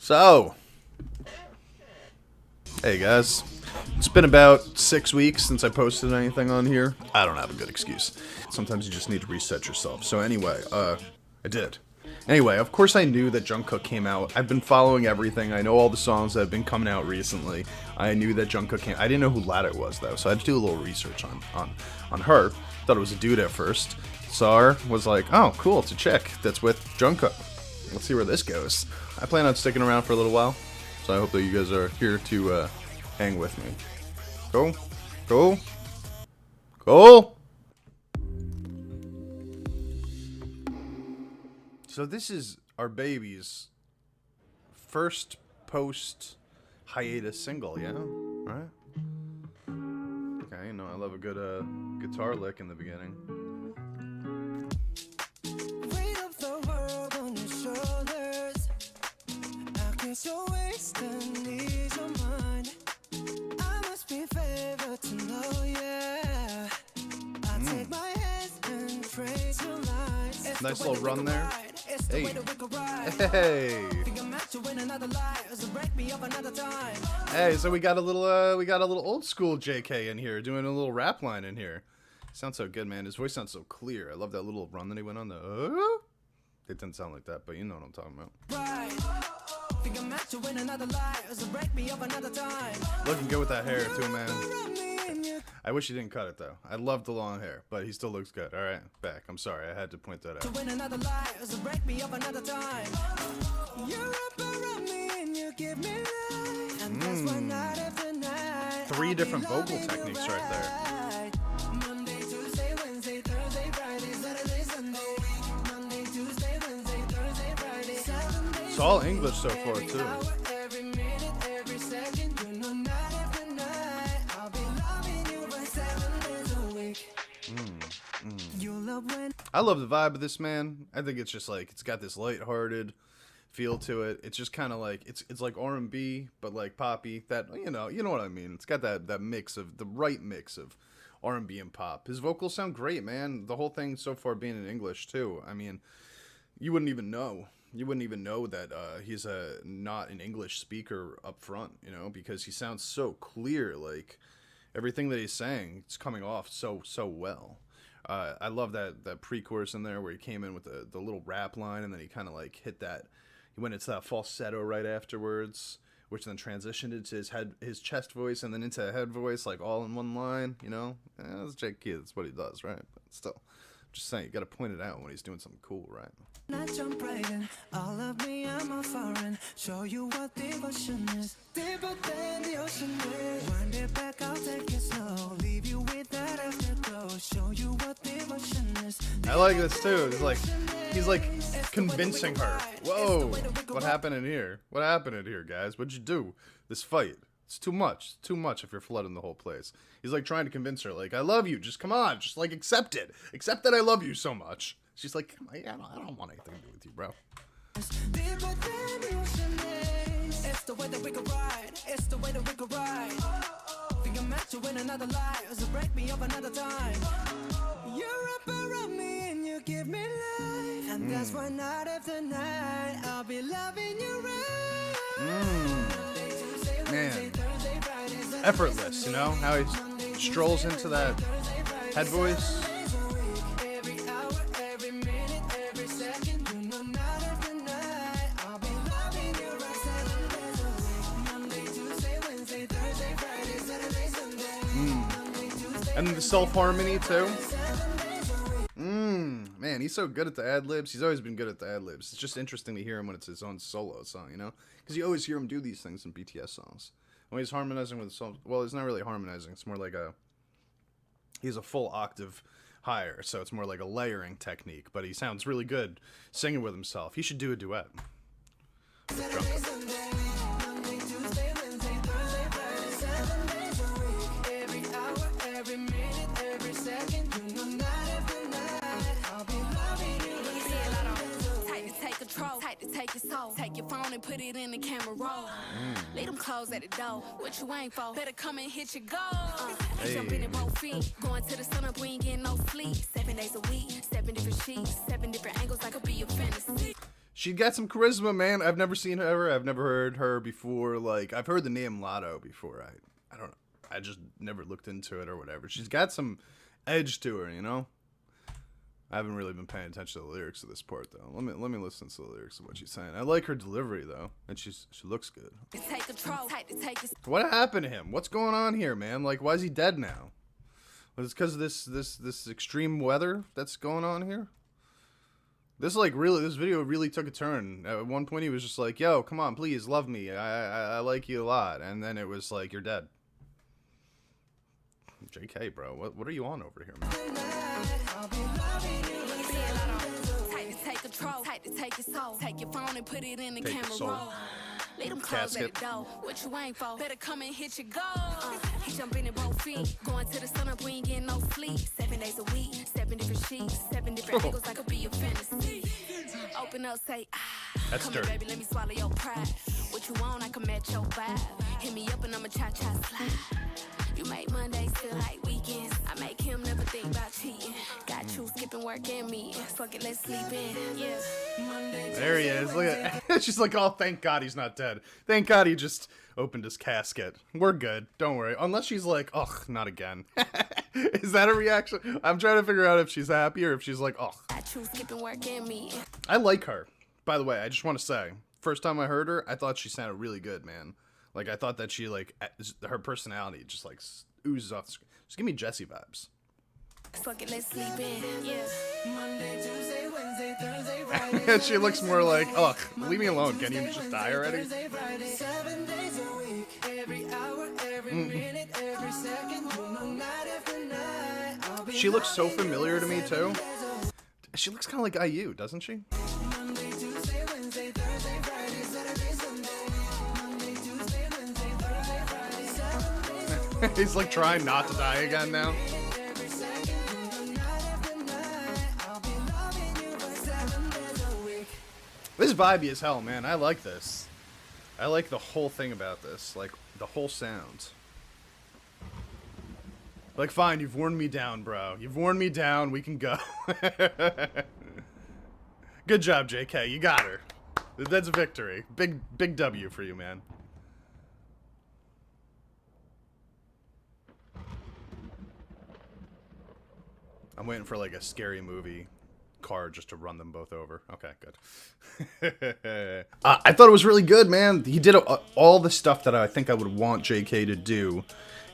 So, hey guys, it's been about 6 weeks since I posted anything on here. I don't have a good excuse. Sometimes you just need to reset yourself. So anyway, I did. Anyway, of course I knew that Jungkook came out. I've been following everything. I know all the songs that have been coming out recently. I knew that Jungkook came. I didn't know who Latto was though, so I had to do a little research on her. Thought it was a dude at first. Saw her, was like, oh cool, it's a chick that's with Jungkook. Let's see where this goes. I plan on sticking around for a little while, so I hope that you guys are here to hang with me. Go, go, go. So this is our baby's first post hiatus single, yeah, right? Okay, you know I love a good guitar lick in the beginning. Your waist and ease your mind. I must be favored to know, yeah. I take my hands and praise your lines. Nice little run there. Hey. Hey. Hey, so we got a little old school JK in here, doing a little rap line in here. Sounds so good, man. His voice sounds so clear. I love that little run that he went on. It didn't sound like that, but you know what I'm talking about. Looking good with that hair too, man. I wish he didn't cut it though. I love the long hair, but he still looks good. All right, back. I'm sorry, I had to point that out. Three different vocal techniques right there. It's all English so far too. I love the vibe of this, man. I think it's just like it's got this lighthearted feel to it. It's just kind of like it's like R&B but like poppy. That you know what I mean. It's got that mix of the right mix of R&B and pop. His vocals sound great, man. The whole thing so far being in English too. I mean, you wouldn't even know. You wouldn't even know that he's not an English speaker up front, you know, because he sounds so clear. Like everything that he's saying, it's coming off so well. I love that pre-chorus in there where he came in with the little rap line, and then he kind of like hit that. He went into that falsetto right afterwards, which then transitioned into his chest voice, and then into a head voice, like all in one line. You know, that's Jake Kid. That's what he does, right? But still. Just saying, you gotta point it out when he's doing something cool, right? Not jump right in. All of me, I'm a foreign. Show you what devotion is. Deeper than the ocean is. Wind it back, I'll take it slow. Leave you with that afterglow. Show you what devotion is. I like this too. He's like convincing her. Whoa, what happened in here? What happened in here, guys? What'd you do? This fight. It's too much. It's too much if you're flooding the whole place. He's like trying to convince her, like, I love you. Just come on. Just like accept it. Accept that I love you so much. She's like, I don't want anything to do with you, bro. It's the way that we can ride. It's the way that we can ride. Think I'm meant to win another life. So break me up another time. You're up around me and you give me life. And that's why night after night I'll be loving you right. Man, effortless, you know how he strolls into that head voice. And the self-harmony too. Man, he's so good at the ad-libs. He's always been good at the ad-libs. It's just interesting to hear him when it's his own solo song, you know? Because you always hear him do these things in BTS songs. When he's harmonizing with songs, well, he's not really harmonizing. It's more like he's a full octave higher, so it's more like a layering technique. But he sounds really good singing with himself. He should do a duet. Take your soul, take your phone and put it in the camera roll. Leave them clothes at the door. What you ain't for? Better come and hit your goal. Jumping in both feet, going to the sun up, we ain't getting no sleep. 7 days a week, 7 different sheets, 7 different angles, I could be your fantasy. She got some charisma, man. I've never seen her. I've never heard her before. Like, I've heard the name Latto before. I don't know. I just never looked into it or whatever. She's got some edge to her, you know? I haven't really been paying attention to the lyrics of this part, though. Let me listen to the lyrics of what she's saying. I like her delivery, though, and she looks good. What happened to him? What's going on here, man? Like, why is he dead now? Was it because of this extreme weather that's going on here? This video really took a turn. At one point, he was just like, "Yo, come on, please, love me. I like you a lot," and then it was like, "You're dead." JK, bro, what are you on over here, man? Take your phone and put it in the camera roll. Leave them clothes at the door. What you ain't for? Better come and hit your goal. He jumping in both feet. Going to the sun up, we ain't getting no sleep. 7 days a week, 7 different sheets, 7 different angles. I could be a fantasy. Open up, say That's come dirty. here, baby, let me swallow your pride. What you want, I can match your vibe. Hit me up and I'ma cha-cha slide. You make Mondays feel like weekends. I make him never think about cheating. Got you skipping work and me. Fuck it, let's sleep in. Yeah. There he is. Look at she's like, "Oh, thank God he's not dead. Thank God he just opened his casket. We're good. Don't worry." Unless she's like, "Ugh, not again." Is that a reaction? I'm trying to figure out if she's happy or if she's like, "Ugh." Got you skipping work and me. I like her. By the way, I just want to say, first time I heard her, I thought she sounded really good, man. Like, I thought that she, like, her personality just, like, oozes off the screen. Just give me Jessie vibes. Fuck it, let's sleep in. Yeah. Monday, Tuesday, Wednesday, Thursday, Friday. She looks more like, ugh, leave me alone. Can you just die already? Thursday, Friday, 7 days a week. Every hour, every minute, every second. You know, night after night. I'll be She looks so loving you familiar to me, 7 too. days a week. She looks kind of like IU, doesn't she? Monday, Tuesday, Wednesday, Thursday, Friday, Saturday, Sunday. Monday, Tuesday, Wednesday, Thursday, Friday, 7 days a week. He's like trying not to die again now. Every second, you know, night after night. I'll be loving you for 7 days a week. This vibey as hell, man. I like this. I like the whole thing about this. Like, the whole sound. Like, fine, you've worn me down, bro. You've worn me down. We can go. Good job, JK. You got her. That's a victory. Big W for you, man. I'm waiting for, like, a scary movie car just to run them both over. Okay, good. I thought it was really good, man. He did all the stuff that I think I would want JK to do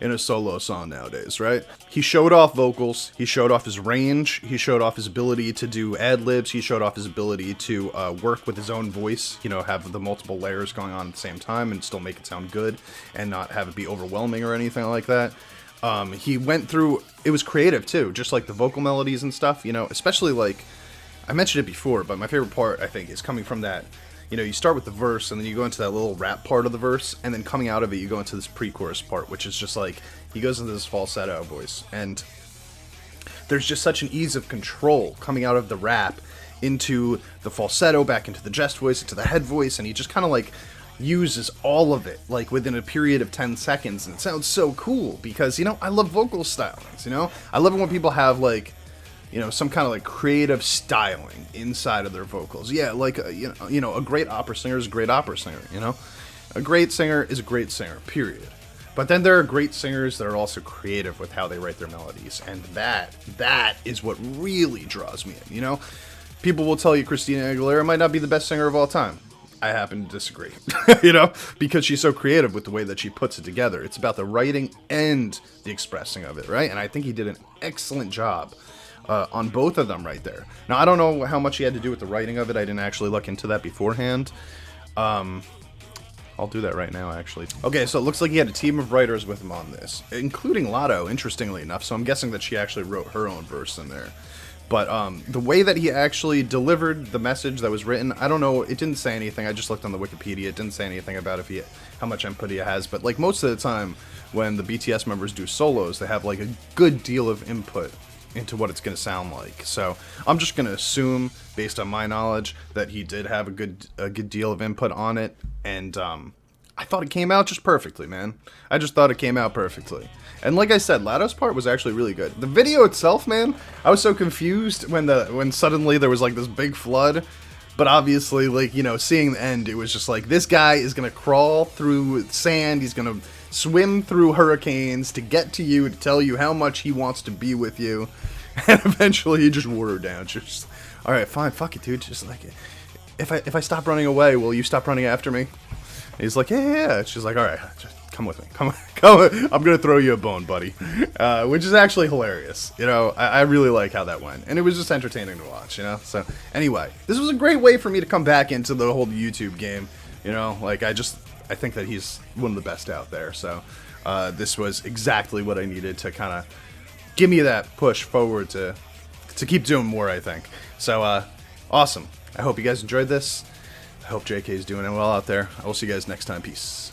in a solo song nowadays, right? He showed off vocals, he showed off his range, he showed off his ability to do ad-libs, he showed off his ability to work with his own voice, you know, have the multiple layers going on at the same time and still make it sound good and not have it be overwhelming or anything like that. He went through, it was creative too, just like the vocal melodies and stuff, you know, especially like, I mentioned it before, but my favorite part, I think, is coming from that. You know, you start with the verse, and then you go into that little rap part of the verse, and then coming out of it, you go into this pre-chorus part, which is just like, he goes into this falsetto voice, and there's just such an ease of control coming out of the rap into the falsetto, back into the jest voice, into the head voice, and he just kind of like uses all of it, like within a period of 10 seconds, and it sounds so cool, because, you know, I love vocal stylings, you know? I love it when people have, like, you know, some kind of like creative styling inside of their vocals. Yeah, like you know, a great opera singer is a great opera singer. You know, a great singer is a great singer. Period. But then there are great singers that are also creative with how they write their melodies, and that is what really draws me in. You know, people will tell you Christina Aguilera might not be the best singer of all time. I happen to disagree. You know, because she's so creative with the way that she puts it together. It's about the writing and the expressing of it, right? And I think he did an excellent job on both of them right there. Now, I don't know how much he had to do with the writing of it. I didn't actually look into that beforehand. I'll do that right now, actually. Okay, so it looks like he had a team of writers with him on this, including Latto, interestingly enough. So I'm guessing that she actually wrote her own verse in there. But the way that he actually delivered the message that was written, I don't know. It didn't say anything. I just looked on the Wikipedia. It didn't say anything about how much input he has. But like most of the time, when the BTS members do solos, they have like a good deal of input into what it's going to sound like. So I'm just going to assume, based on my knowledge, that he did have a good deal of input on it, and I thought it came out just perfectly, man. I just thought it came out perfectly. And like I said, Latto's part was actually really good. The video itself, man, I was so confused when suddenly there was like this big flood But obviously, like, you know, seeing the end, it was just like, this guy is going to crawl through sand. He's going to swim through hurricanes to get to you, to tell you how much he wants to be with you. And eventually he just wore her down. Just, all right, fine, fuck it, dude. Just like, if I stop running away, will you stop running after me? And he's like, yeah. She's like, all right, just come with me. Come. I'm going to throw you a bone, buddy. Which is actually hilarious. You know, I really like how that went. And it was just entertaining to watch, you know? So, anyway, this was a great way for me to come back into the whole YouTube game. You know, like, I think that he's one of the best out there. So, this was exactly what I needed to kind of give me that push forward to keep doing more, I think. So, awesome. I hope you guys enjoyed this. I hope JK is doing well out there. I will see you guys next time. Peace.